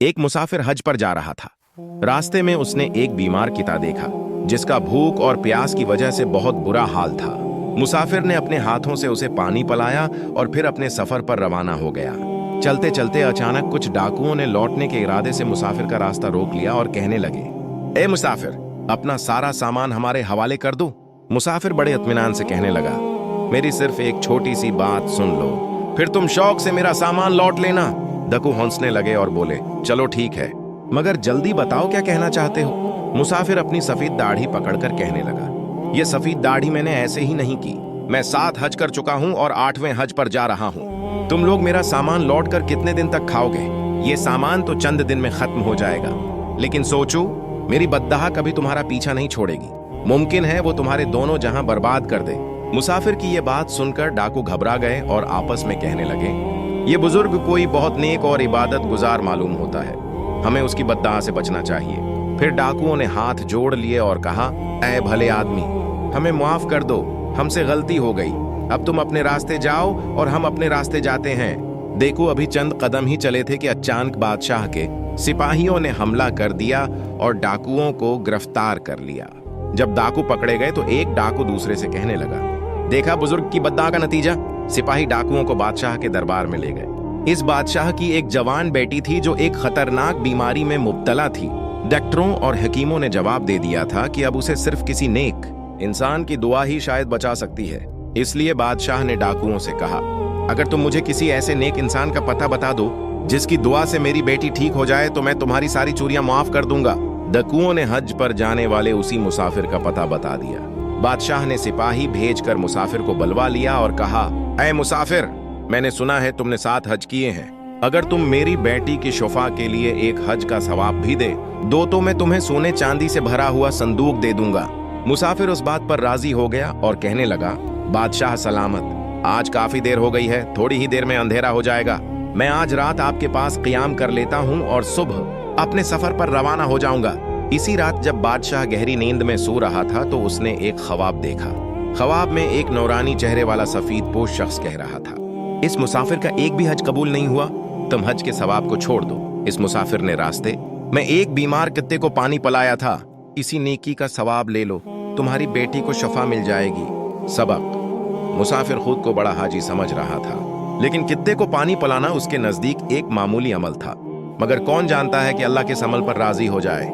एक मुसाफिर हज पर जा रहा था। रास्ते में उसने एक बीमार किता देखा जिसका भूख और प्यास की वजह से बहुत बुरा हाल था। मुसाफिर ने अपने हाथों से उसे पानी पिलाया और फिर अपने सफर पर रवाना हो गया। चलते चलते अचानक कुछ डाकुओं ने लौटने के इरादे से मुसाफिर का रास्ता रोक लिया और कहने लगे, ए मुसाफिर, अपना सारा सामान हमारे हवाले कर दो। मुसाफिर बड़े इत्मीनान से कहने लगा, मेरी सिर्फ एक छोटी सी बात सुन लो, फिर तुम शौक से मेरा सामान लौट लेना। डाकू हंसने लगे और बोले, चलो ठीक है, मगर जल्दी बताओ क्या कहना चाहते हो। मुसाफिर अपनी सफेद दाढ़ी पकड़कर कहने लगा, ये सफेद दाढ़ी मैंने ऐसे ही नहीं की, मैं 7 हज कर चुका हूँ और 8वें हज पर जा रहा हूँ। तुम लोग मेरा सामान लौट कर कितने दिन तक खाओगे? ये सामान तो चंद दिन में खत्म हो जाएगा, लेकिन सोचो, मेरी बद्दहा कभी तुम्हारा पीछा नहीं छोड़ेगी। मुमकिन है वो तुम्हारे दोनों जहां बर्बाद कर दे। मुसाफिर की ये बात सुनकर डाकू घबरा गए और आपस में कहने लगे, ये बुजुर्ग कोई बहुत नेक और इबादत गुजार मालूम होता है, हमें उसकी बद्दहा से बचना चाहिए। फिर डाकुओं ने हाथ जोड़ लिए और कहा, ऐ भले आदमी, हमें माफ कर दो, हमसे गलती हो गई, अब तुम अपने रास्ते जाओ और हम अपने रास्ते जाते हैं। देखो, अभी चंद कदम ही चले थे कि अचानक बादशाह के सिपाहियों ने हमला कर दिया और डाकुओं को गिरफ्तार कर लिया। जब डाकू पकड़े गए तो एक डाकू दूसरे से कहने लगा, देखा बुजुर्ग की बद्दुआ का नतीजा। सिपाही डाकुओं को बादशाह के दरबार में ले गए। इस बादशाह की एक जवान बेटी थी जो एक खतरनाक बीमारी में मुब्तला थी। डॉक्टरों और हकीमों ने जवाब दे दिया था कि अब उसे सिर्फ किसी नेक इंसान की दुआ ही शायद बचा सकती है। इसलिए बादशाह ने डाकुओं से कहा, अगर तुम मुझे किसी ऐसे नेक इंसान का पता बता दो जिसकी दुआ से मेरी बेटी ठीक हो जाए तो मैं तुम्हारी सारी चोरियां माफ कर दूंगा। डाकुओं ने हज पर जाने वाले उसी मुसाफिर का पता बता दिया। बादशाह ने सिपाही भेजकर मुसाफिर को बुलवा लिया और कहा, ऐ मुसाफिर, मैंने सुना है तुमने 7 हज किए हैं, अगर तुम मेरी बेटी की शुफा के लिए एक हज का सवाब भी दो तो मैं तुम्हें सोने चांदी से भरा हुआ संदूक दे दूंगा। मुसाफिर उस बात पर राजी हो गया और कहने लगा, बादशाह सलामत, आज काफी देर हो गई है, थोड़ी ही देर में अंधेरा हो जाएगा। मैं आज रात आपके पास क़ियाम कर लेता हूँ और सुबह अपने सफर पर रवाना हो जाऊंगा। इसी रात जब बादशाह गहरी नींद में सो रहा था तो उसने एक ख्वाब देखा। ख्वाब में एक नौरानी चेहरे वाला सफेद पोश शख्स कह रहा था, इस मुसाफिर का एक भी हज कबूल नहीं हुआ, तुम हज के सवाब को छोड़ दो। इस मुसाफिर ने रास्ते में एक बीमार कुत्ते को पानी पिलाया था, इसी नेकी का सवाब ले लो, तुम्हारी बेटी को शफा मिल जाएगी। सबक, मुसाफिर खुद को बड़ा हाजी समझ रहा था, लेकिन कुत्ते को पानी पिलाना उसके नजदीक एक मामूली अमल था। मगर कौन जानता है कि अल्लाह के इस अमल पर राजी हो जाए।